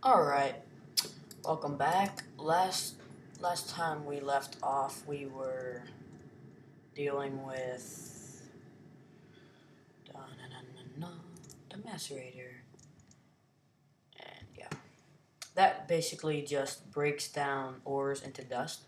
Alright, welcome back. Last time we left off, we were dealing with the macerator. And yeah, that basically just breaks down ores into dust,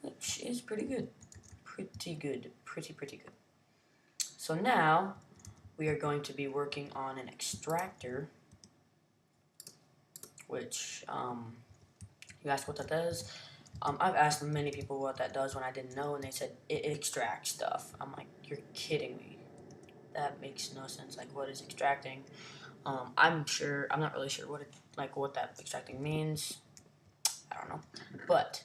which is pretty good. Pretty good. Pretty good. So now we are going to be working on an extractor, which you asked what that does. I've asked many people what that does when I didn't know, and they said it extracts stuff. I'm like, you're kidding me. That makes no sense. Like, what is extracting? I'm not really sure what that extracting means. I don't know, but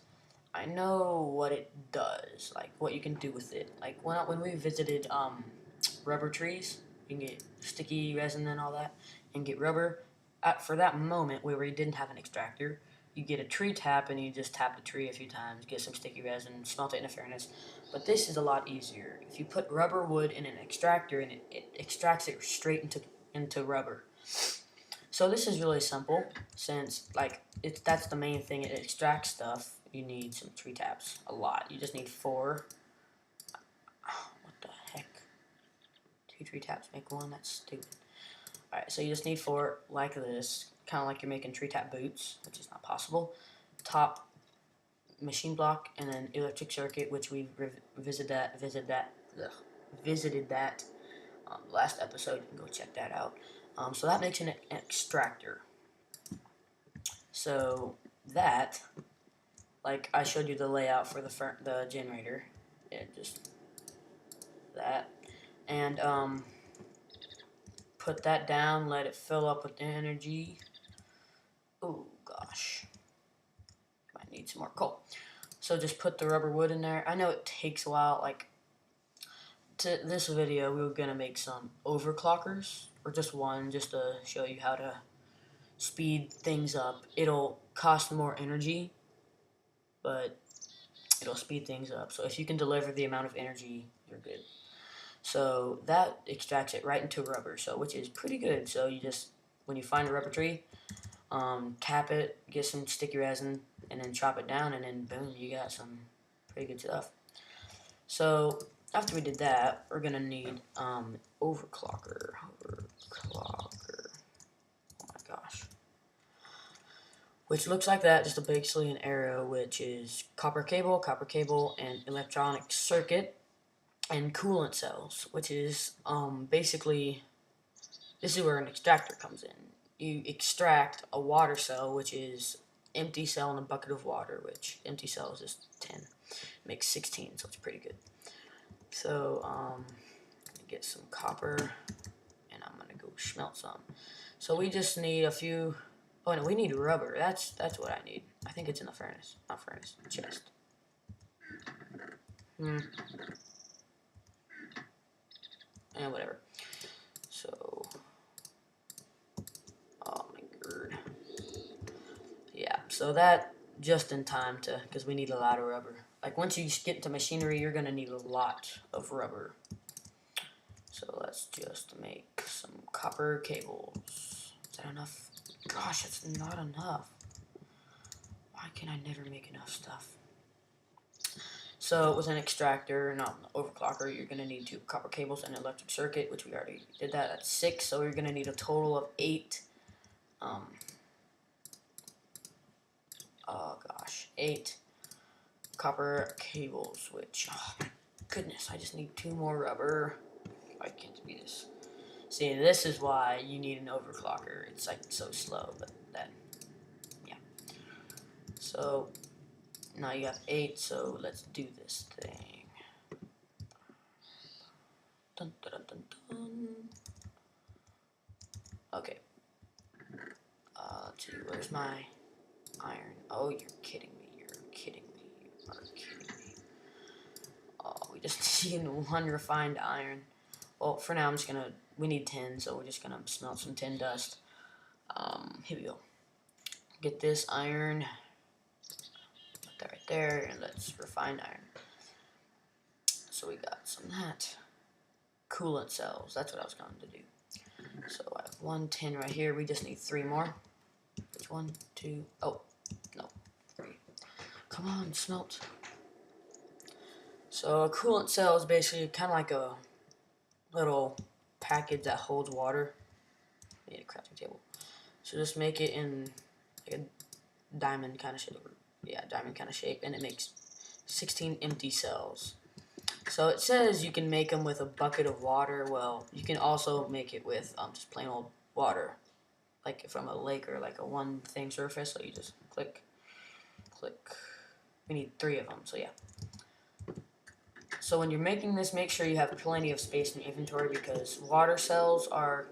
I know what it does. Like, what you can do with it. Like when we visited rubber trees, you can get sticky resin and all that, and get rubber. For that moment where we didn't have an extractor, you get a tree tap and you just tap the tree a few times, get some sticky resin, smelt it in a furnace. But this is a lot easier. If you put rubber wood in an extractor and it extracts it straight into rubber. So this is really simple since that's the main thing. It extracts stuff. You need some tree taps, a lot. You just need 4. What the heck? 2 tree taps make 1. That's stupid. Alright, so you just need 4 like this, kind of like you're making tree tap boots, which is not possible. Top machine block, and then electric circuit, which we visited that last episode. You can go check that out. So that makes an extractor. So that, like I showed you the layout for the generator, just that, and put that down, let it fill up with energy. Oh gosh, might need some more coal. So just put the rubber wood in there. I know it takes a while. Like to this video, we were gonna make some overclockers, or just one, just to show you how to speed things up. It'll cost more energy, but it'll speed things up. So if you can deliver the amount of energy, you're good. So that extracts it right into rubber, so which is pretty good. So you just, when you find a rubber tree, tap it, get some sticky resin, and then chop it down, and then boom, you got some pretty good stuff. So after we did that, we're gonna need overclocker. Oh my gosh. Which looks like that, just basically an arrow, which is copper cable, and electronic circuit, and coolant cells, which is basically, this is where an extractor comes in. You extract a water cell, which is empty cell in a bucket of water, which empty cell is just 10. Makes 16, so it's pretty good. So, get some copper, and I'm gonna go smelt some. So we just need a few. Oh no, we need rubber. That's what I need. I think it's in the furnace. Not furnace. Chest. And whatever. So, oh my god. Yeah. So that just in time because we need a lot of rubber. Like once you get into machinery, you're gonna need a lot of rubber. So let's just make some copper cables. Is that enough? Gosh, it's not enough. Why can I never make enough stuff? So with an extractor, not an overclocker, you're going to need 2 copper cables and an electric circuit, which we already did that at 6. So you're going to need a total of 8. 8 copper cables. Which, oh my goodness, I just need 2 more rubber. I can't do this. See, this is why you need an overclocker. It's like so slow, but then, yeah. So now you have 8, so let's do this thing. Dun, dun, dun, dun. Okay. Let's see, where's my iron? Oh, you're kidding me. You're kidding me. You are kidding me. Oh, we just need 1 refined iron. Well, for now, we need 10, so we're just gonna smelt some tin dust. Here we go. Get this iron. Put that right there, and let's refine iron. So we got some of that. Coolant cells, that's what I was going to do. So I have 1 tin right here, we just need 3 more. It's 1, 2, oh, no, 3. Come on, smelt. So a coolant cell is basically kind of like a little package that holds water. I need a crafting table. So just make it in like a diamond kind of shape. Yeah, diamond kind of shape, and it makes 16 empty cells. So it says you can make them with a bucket of water. Well, you can also make it with just plain old water, like from a lake or like a one thing surface. So you just click, click. We need 3 of them. So yeah. So when you're making this, make sure you have plenty of space in your inventory because water cells are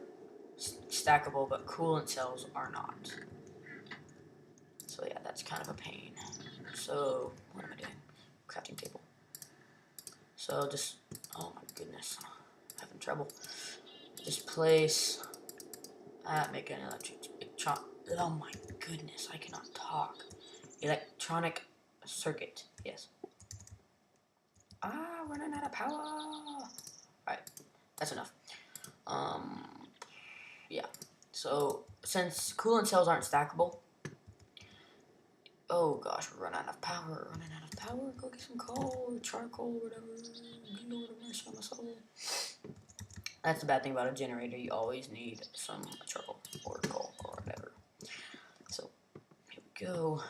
stackable, but coolant cells are not. So yeah, that's kind of a pain. So what am I doing? Crafting table. So just, oh my goodness, I'm having trouble. Just place, make an oh my goodness, I cannot talk. Electronic circuit, yes. Running out of power. Alright, that's enough. Yeah. So since coolant cells aren't stackable, oh gosh, we're running out of power. Go get some coal, charcoal, whatever. That's the bad thing about a generator. You always need some charcoal or coal or whatever. So here we go.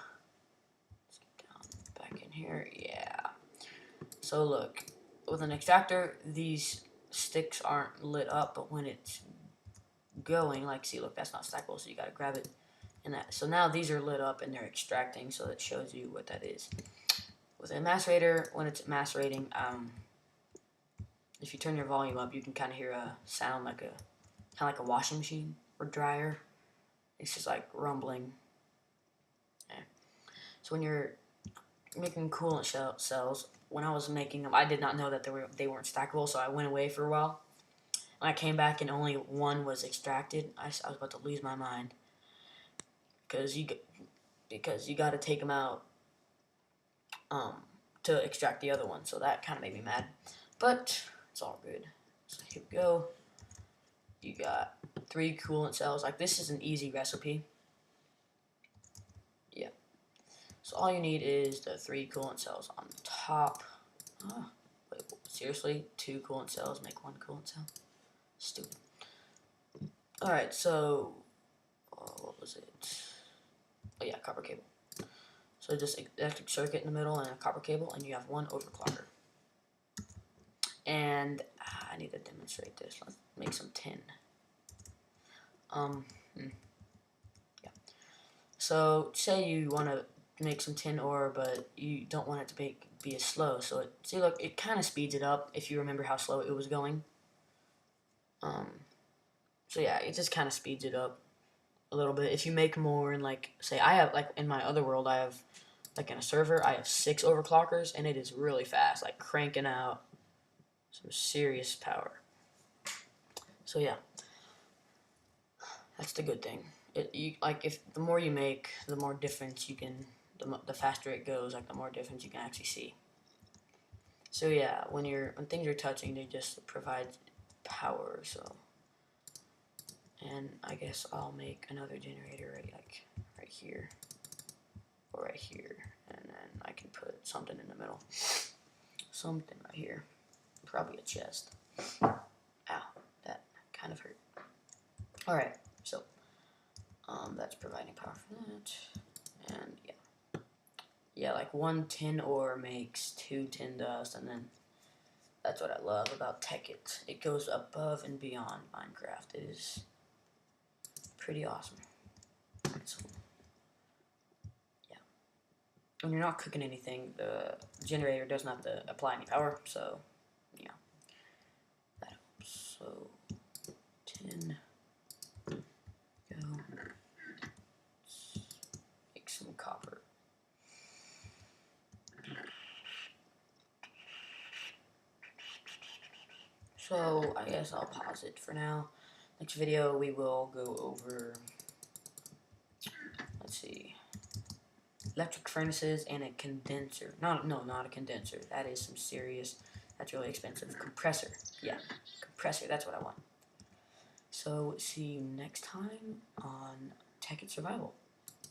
Let's get down back in here. Yeah. So look, with an extractor, these sticks aren't lit up, but when it's going, like, see, look, that's not stackable, so you gotta grab it and that. So now these are lit up and they're extracting, so that shows you what that is. With a macerator, when it's macerating, if you turn your volume up, you can kind of hear a sound like a washing machine or dryer. It's just like rumbling. Yeah. So when you're making coolant cells, when I was making them, I did not know that they weren't stackable, so I went away for a while. When I came back and only one was extracted, I was about to lose my mind because you got to take them out to extract the other one. So that kind of made me mad, but it's all good. So here we go. You got 3 coolant cells. Like, this is an easy recipe. Yeah. So all you need is the 3 coolant cells on the top. Wait, seriously? 2 coolant cells make 1 coolant cell? Stupid. Alright, so what was it? Oh yeah, copper cable. So just electric circuit in the middle and a copper cable, and you have 1 overclocker. And I need to demonstrate this. Let's make some tin. Yeah. So say you want to make some tin ore, but you don't want it to be as slow. So see, look, it kind of speeds it up if you remember how slow it was going. So yeah, it just kind of speeds it up a little bit. If you make more, and like, say I have, like in my other world, I have, like in a server, I have 6 overclockers, and it is really fast, like cranking out some serious power. So yeah, that's the good thing. If the more you make, the more difference you can, the faster it goes. Like, the more difference you can actually see. So yeah, when things are touching, they just provide power. So, and I guess I'll make another generator right here, or right here, and then I can put something in the middle, something right here, probably a chest. Ow, that kind of hurt. All right, so that's providing power for that, and yeah, like 1 tin ore makes 2 tin dust, and then that's what I love about Tekkit. It goes above and beyond Minecraft. It is pretty awesome. So, yeah. When you're not cooking anything, the generator doesn't have to apply any power, so yeah. That helps. So, tin. Go. Let's make some copper. So I guess I'll pause it for now. Next video we will go over, let's see, electric furnaces and a condenser. Not a condenser. That is some serious, that's really expensive. Compressor. Yeah, compressor, that's what I want. So see you next time on Tekkit Survival.